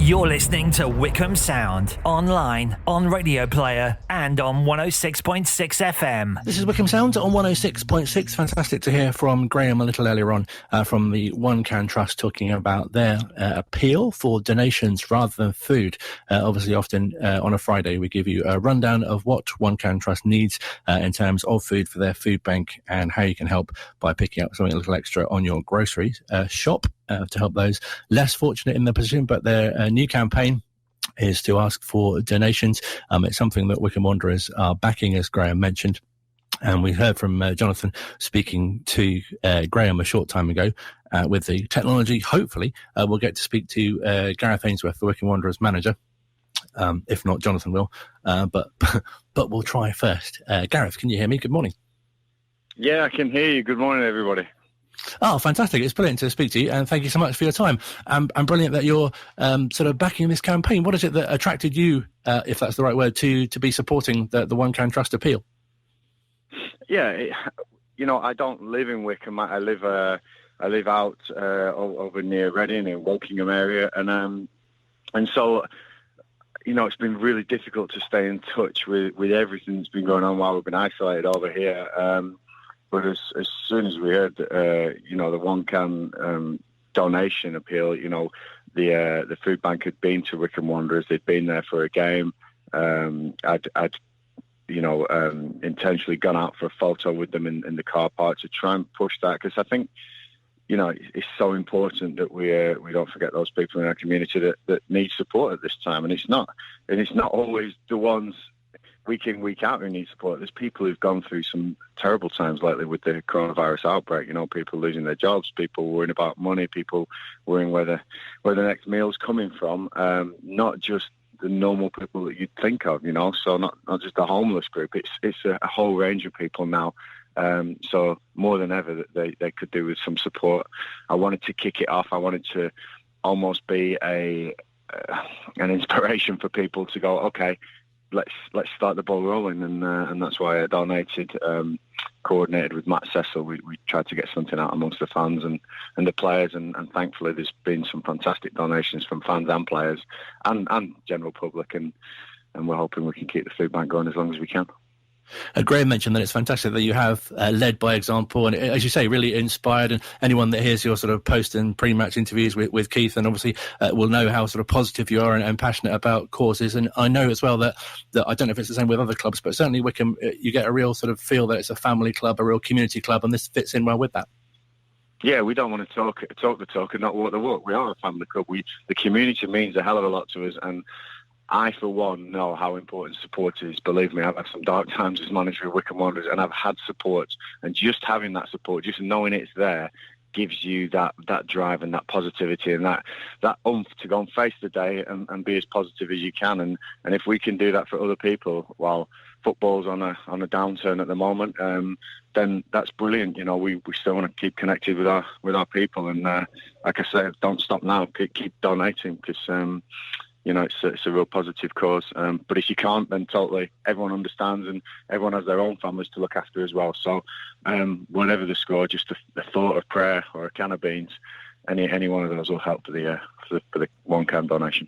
You're listening to Wycombe Sound, online, on Radio Player, and on 106.6 FM. This is Wycombe Sound on 106.6. Fantastic to hear from Graham a little earlier on from the One Can Trust, talking about their appeal for donations rather than food. Obviously, often on a Friday, we give you a rundown of what One Can Trust needs in terms of food for their food bank and how you can help by picking up something a little extra on your grocery shop to help those less fortunate in their position. But their new campaign is to ask for donations. It's something that Wycombe Wanderers are backing, as Graham mentioned. And we heard from Jonathan speaking to Graham a short time ago. With the technology, hopefully, we'll get to speak to Gareth Ainsworth, the Wycombe Wanderers manager. If not, Jonathan will. But we'll try first. Gareth, can you hear me? Good morning. Yeah, I can hear you. Good morning, everybody. Oh, fantastic. It's brilliant to speak to you, and thank you so much for your time. And brilliant that you're sort of backing this campaign. What is it that attracted you, if that's the right word, to be supporting the One Can Trust appeal? Yeah, I don't live in Wycombe. I live out over near Reading in Wokingham area, and so it's been really difficult to stay in touch with everything that's been going on while we've been isolated over here. But as soon as we heard, the One Can donation appeal, the food bank had been to Wycombe Wanderers. They'd been there for a game. I'd intentionally gone out for a photo with them in the car park to try and push that, because I think, it's so important that we don't forget those people in our community that need support at this time. And it's not always the ones week in, week out who need support. There's people who've gone through some terrible times lately with the coronavirus outbreak. People losing their jobs, people worrying about money, people worrying where the next meal's coming from. Not just the normal people that you'd think of, so not just the homeless group. It's a whole range of people now. So more than ever that they could do with some support. I wanted to kick it off. I wanted to almost be an inspiration for people to go, okay, let's start the ball rolling, and that's why I donated, coordinated with Matt Cecil. We tried to get something out amongst the fans and the players, and thankfully there's been some fantastic donations from fans and players and general public, and we're hoping we can keep the food bank going as long as we can. Graham mentioned that it's fantastic that you have led by example, and as you say, really inspired, and anyone that hears your sort of post and pre-match interviews with Keith and obviously will know how sort of positive you are and passionate about causes. And I know as well that I don't know if it's the same with other clubs, but certainly Wycombe, you get a real sort of feel that it's a family club, a real community club, and this fits in well with that. Yeah, we don't want to talk the talk and not walk the walk. We are a family club. The community means a hell of a lot to us, and I, for one, know how important support is. Believe me, I've had some dark times as manager of Wycombe Wanderers, and I've had support. And just having that support, just knowing it's there, gives you that drive and that positivity and that oomph to go and face the day and be as positive as you can. And if we can do that for other people while football's on a downturn at the moment, then that's brilliant. We still want to keep connected with our people. And like I said, don't stop now. Keep donating, because it's a real positive cause. But if you can't, then totally, everyone understands, and everyone has their own families to look after as well. So whatever the score, just a thought of prayer or a can of beans, any one of those will help for the One Can donation.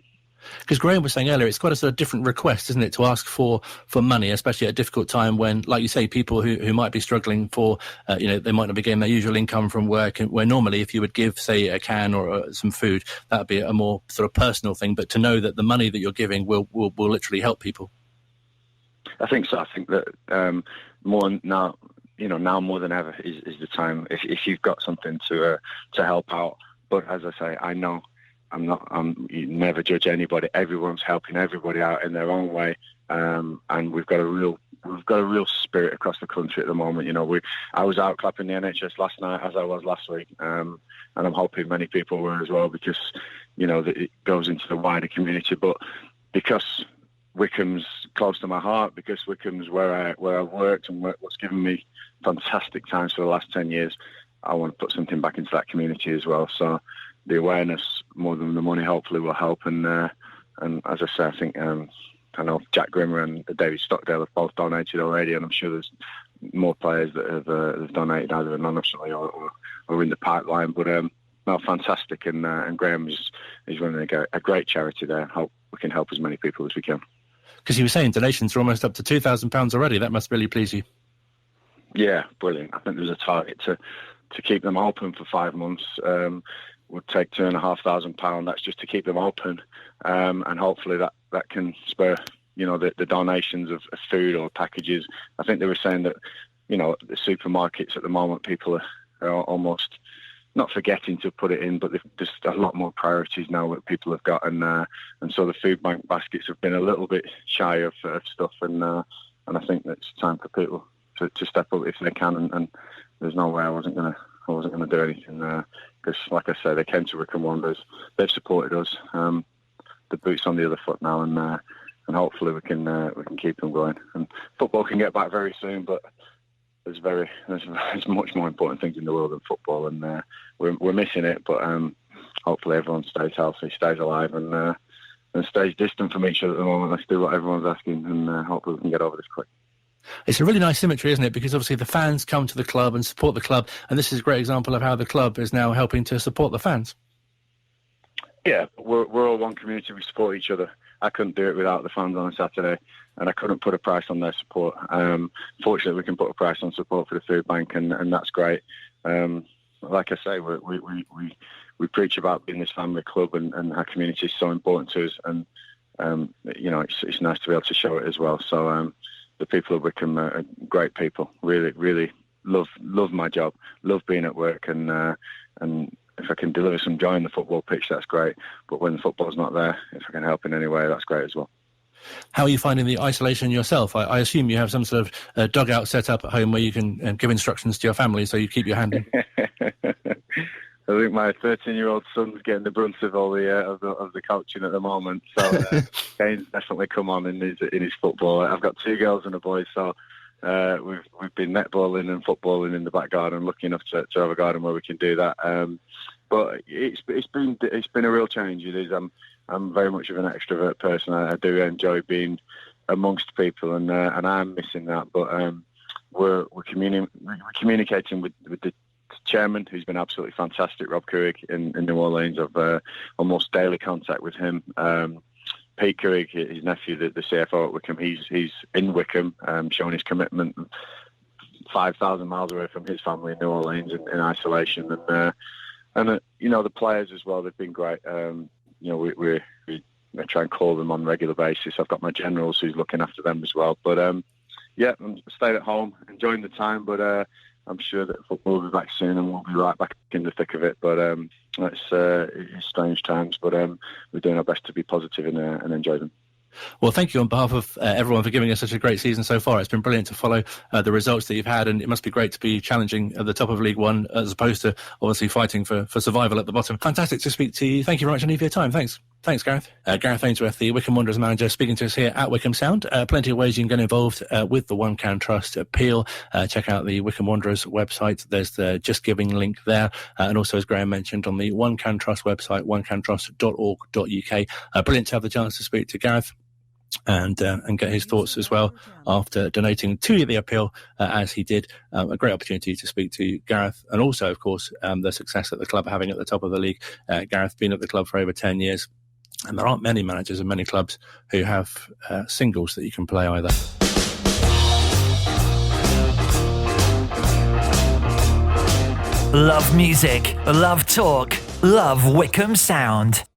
Because Graham was saying earlier, it's quite a sort of different request, isn't it, to ask for money, especially at a difficult time when, like you say, people who might be struggling for, they might not be getting their usual income from work, where normally if you would give, say, a can or some food, that would be a more sort of personal thing. But to know that the money that you're giving will literally help people. I think so. I think that more now more than ever is the time if you've got something to help out. But as I say, I know you never judge anybody. Everyone's helping everybody out in their own way, and we've got a real spirit across the country at the moment. I was out clapping the NHS last night, as I was last week, and I'm hoping many people were as well, because that it goes into the wider community. But because Wycombe's close to my heart, because Wycombe's where I've worked and what's given me fantastic times for the last 10 years, I want to put something back into that community as well. So the awareness more than the money hopefully will help, and as I say, I think I know Jack Grimmer and David Stockdale have both donated already, and I'm sure there's more players that have donated either anonymously or in the pipeline. But no, fantastic, and Graham is running a great charity there. Hope we can help as many people as we can. Because you were saying donations are almost up to £2,000 already. That must really please you. Yeah, brilliant. I think there's a target to keep them open for 5 months. Would take £2,500. That's just to keep them open, and hopefully that can spur the donations of food or packages. I think they were saying that the supermarkets at the moment, people are almost not forgetting to put it in, but there's just a lot more priorities now that people have got, and so the food bank baskets have been a little bit shy of stuff, and I think that it's time for people to step up if they can, and there's no way I wasn't gonna do anything, because like I say, they came to Wycombe Wanderers, they've supported us, the boot's on the other foot now, and hopefully we can keep them going, and football can get back very soon, but there's much more important things in the world than football, and we're missing it. But hopefully everyone stays healthy, stays alive, and stays distant from each other at the moment. Let's do what everyone's asking, and hopefully we can get over this quick. It's a really nice symmetry, isn't it? Because obviously the fans come to the club and support the club, and this is a great example of how the club is now helping to support the fans. Yeah, we're all one community. We support each other. I couldn't do it without the fans on a Saturday, and I couldn't put a price on their support. Fortunately, we can put a price on support for the food bank, and that's great. Like I say, we preach about being this family club, and our community is so important to us, and it's nice to be able to show it as well. So the people of Wycombe are great people. Really, really love my job, love being at work, and if I can deliver some joy on the football pitch, that's great. But when the football's not there, if I can help in any way, that's great as well. How are you finding the isolation yourself? I assume you have some sort of dugout set up at home where you can give instructions to your family, so you keep your hand in. I think my 13-year-old son's getting the brunt of all the coaching at the moment. So Kane's definitely come on in his football. I've got 2 girls and a boy, so we've been netballing and footballing in the back garden. Lucky enough to have a garden where we can do that. But it's been a real change. It is. I'm very much of an extrovert person. I do enjoy being amongst people, and I'm missing that. But we're communicating with the chairman, who's been absolutely fantastic, Rob Couig in New Orleans. I've almost daily contact with him. Pete Couig, his nephew, the CFO at Wycombe, he's in Wycombe, showing his commitment 5,000 miles away from his family in New Orleans in isolation. And the players as well, they've been great. We try and call them on a regular basis. I've got my generals who's looking after them as well. But I'm staying at home, enjoying the time, but I'm sure that football will be back soon, and we'll be right back in the thick of it. But it's strange times, but we're doing our best to be positive and enjoy them. Well, thank you on behalf of everyone for giving us such a great season so far. It's been brilliant to follow the results that you've had, and it must be great to be challenging at the top of League One as opposed to obviously fighting for survival at the bottom. Fantastic to speak to you. Thank you very much, Annie, for your time. Thanks, Gareth. Gareth Ainsworth, the Wycombe Wanderers manager, speaking to us here at Wycombe Sound. Plenty of ways you can get involved with the One Can Trust appeal. Check out the Wycombe Wanderers website. There's the Just Giving link there. And also, as Graham mentioned, on the One Can Trust website, onecantrust.org.uk. Brilliant to have the chance to speak to Gareth and get his thoughts as well after donating to the appeal as he did. A great opportunity to speak to Gareth, and also, of course, the success that the club are having at the top of the league. Gareth been at the club for over 10 years, and there aren't many managers and many clubs who have singles that you can play either. Love music, love talk, love Wycombe Sound.